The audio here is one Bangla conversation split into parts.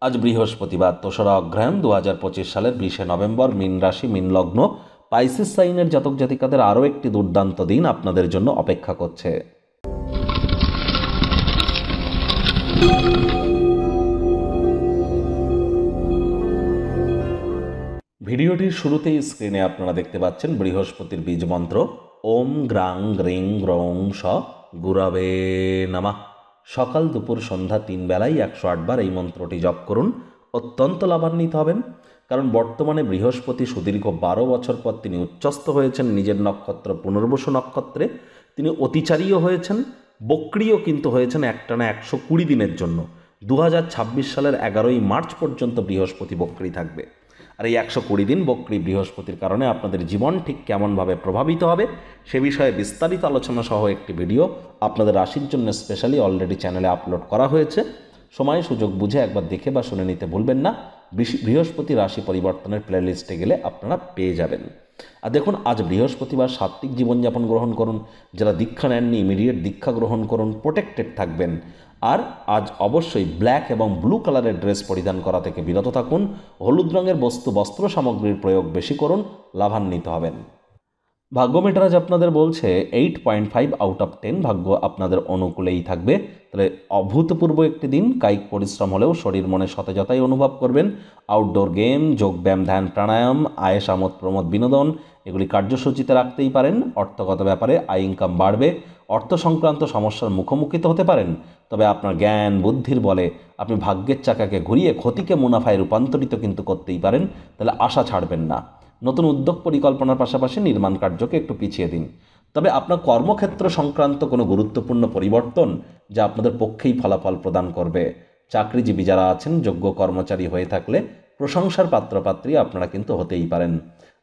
আজ বৃহস্পতিবার, দোসরা অগ্রহায়ণ 2025 সালের 20শে নভেম্বর। মীন রাশি, মীন লগ্ন, পাইসিস সাইনের জাতক জাতিকাদের আরও একটি দুর্দান্ত দিন আপনাদের জন্য অপেক্ষা করছে। ভিডিওটির শুরুতেই স্ক্রিনে আপনারা দেখতে পাচ্ছেন বৃহস্পতির বীজ মন্ত্র ওম গ্রাং গ্রিং গ্রৌং স গুরবে নমঃ। সকাল দুপুর সন্ধ্যা 3 বেলায় 108 বার এই মন্ত্রটি জপ করুন, অত্যন্ত লাভান্বিত হবেন। কারণ বর্তমানে বৃহস্পতি সুদীর্ঘ 12 বছর পর তিনি উচ্চস্থ হয়েছেন নিজের নক্ষত্র পুনর্বসু নক্ষত্রে। তিনি অতিচারীও হয়েছেন, বক্রিও কিন্তু হয়েছেন একটানা 120 দিনের জন্য। 2026 সালের 11ই মার্চ পর্যন্ত বৃহস্পতি বক্রি থাকবে। আর এই 120 দিন বক্রি বৃহস্পতির কারণে আপনাদের জীবন ঠিক কেমনভাবে প্রভাবিত হবে সে বিষয়ে বিস্তারিত আলোচনা সহ একটি ভিডিও আপনাদের রাশির জন্য স্পেশালি অলরেডি চ্যানেলে আপলোড করা হয়েছে। সময় সুযোগ বুঝে একবার দেখে বা শুনে নিতে ভুলবেন না। বৃহস্পতি রাশি পরিবর্তনের প্লেলিস্টে গেলে আপনারা পেয়ে যাবেন। আর দেখুন, আজ বৃহস্পতিবার সাত্ত্বিক জীবনযাপন গ্রহণ করুন। যারা দীক্ষা নেননি ইমিডিয়েট দীক্ষা গ্রহণ করুন, প্রোটেক্টেড থাকবেন। আর আজ অবশ্যই ব্ল্যাক এবং ব্লু কালারের ড্রেস পরিধান করা থেকে বিরত থাকুন। হলুদ রঙের বস্ত্র সামগ্রীর প্রয়োগ বেশি করুন, লাভান্বিত হবেন। ভাগ্য মিটার আজ আপনাদের বলছে 8.5 আউট অফ 10। ভাগ্য আপনাদের অনুকূলেই থাকবে। তাহলে অভূতপূর্ব একটি দিন। কায়িক পরিশ্রম হলেও শরীর মনে সতেজতাই অনুভব করবেন। আউটডোর গেম, যোগব্যায়াম, ধ্যান, প্রাণায়াম, আয়েশ, আমোদ প্রমোদ, বিনোদন এগুলি কার্যসূচিতে রাখতেই পারেন। অর্থগত ব্যাপারে আয় ইনকাম বাড়বে। অর্থ সংক্রান্ত সমস্যার মুখোমুখি তো হতে পারেন, তবে আপনার জ্ঞান বুদ্ধির বলে আপনি ভাগ্যের চাকাকে ঘুরিয়ে ক্ষতিকে মুনাফায় রূপান্তরিত কিন্তু করতেই পারেন। তাহলে আশা ছাড়বেন না। নতুন উদ্যোগ পরিকল্পনার পাশাপাশি নির্মাণ কার্যকে একটু পিছিয়ে দিন। তবে আপনার কর্মক্ষেত্র সংক্রান্ত কোনো গুরুত্বপূর্ণ পরিবর্তন যা আপনাদের পক্ষেই ফলাফল প্রদান করবে। চাকরিজীবী যারা আছেন, যোগ্য কর্মচারী হয়ে থাকলে প্রশংসার পাত্রপাত্রী আপনারা কিন্তু হতেই পারেন।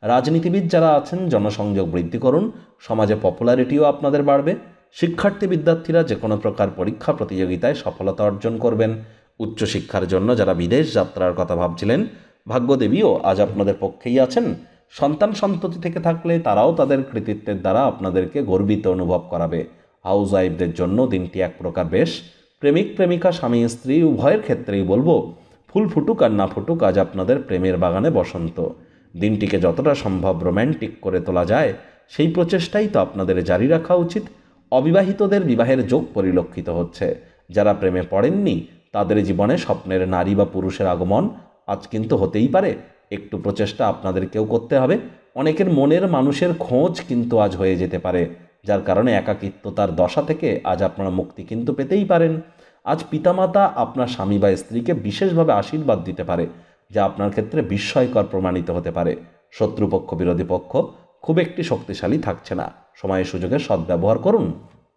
রাজনীতিবিদ যারা আছেন, জনসংযোগ বৃদ্ধি করুন। সমাজে পপুলারিটিও আপনাদের বাড়বে। শিক্ষার্থী বিদ্যার্থীরা যে কোনো প্রকার পরীক্ষা প্রতিযোগিতায় সফলতা অর্জন করবেন। উচ্চশিক্ষার জন্য যারা বিদেশ যাত্রার কথা ভাবছিলেন, ভাগ্যদেবীও আজ আপনাদের পক্ষেই আছেন। সন্তান সন্ততি থেকে থাকলে তারাও তাদের কৃতিত্বের দ্বারা আপনাদেরকে গর্বিত অনুভব করাবে। হাউস ওয়াইফদের জন্য দিনটি এক প্রকার বেশ। প্রেমিক প্রেমিকা, স্বামী স্ত্রী উভয়ের ক্ষেত্রেই বলবো, ফুল ফুটুক আর না ফুটুক, আজ আপনাদের প্রেমের বাগানে বসন্ত। দিনটিকে যতটা সম্ভব রোম্যান্টিক করে তোলা যায় সেই প্রচেষ্টাই তো আপনাদের জারি রাখা উচিত। অবিবাহিতদের বিবাহের যোগ পরিলক্ষিত হচ্ছে। যারা প্রেমে পড়েননি তাদের জীবনে স্বপ্নের নারী বা পুরুষের আগমন আজ কিন্তু হতেই পারে। একটু প্রচেষ্টা আপনাদেরকেও করতে হবে। অনেকের মনের মানুষের খোঁজ কিন্তু আজ হয়ে যেতে পারে, যার কারণে একাকিত্বতার দশা থেকে আজ আপনারা মুক্তি কিন্তু পেতেই পারেন। আজ পিতামাতা আপনার স্বামী বা স্ত্রীকে বিশেষভাবে আশীর্বাদ দিতে পারে, যা আপনার ক্ষেত্রে বিস্ময়কর প্রমাণিত হতে পারে। শত্রুপক্ষ বিরোধী পক্ষ খুব একটি শক্তিশালী থাকছে না। সময় সুযোগের সদ্ব্যবহার করুন।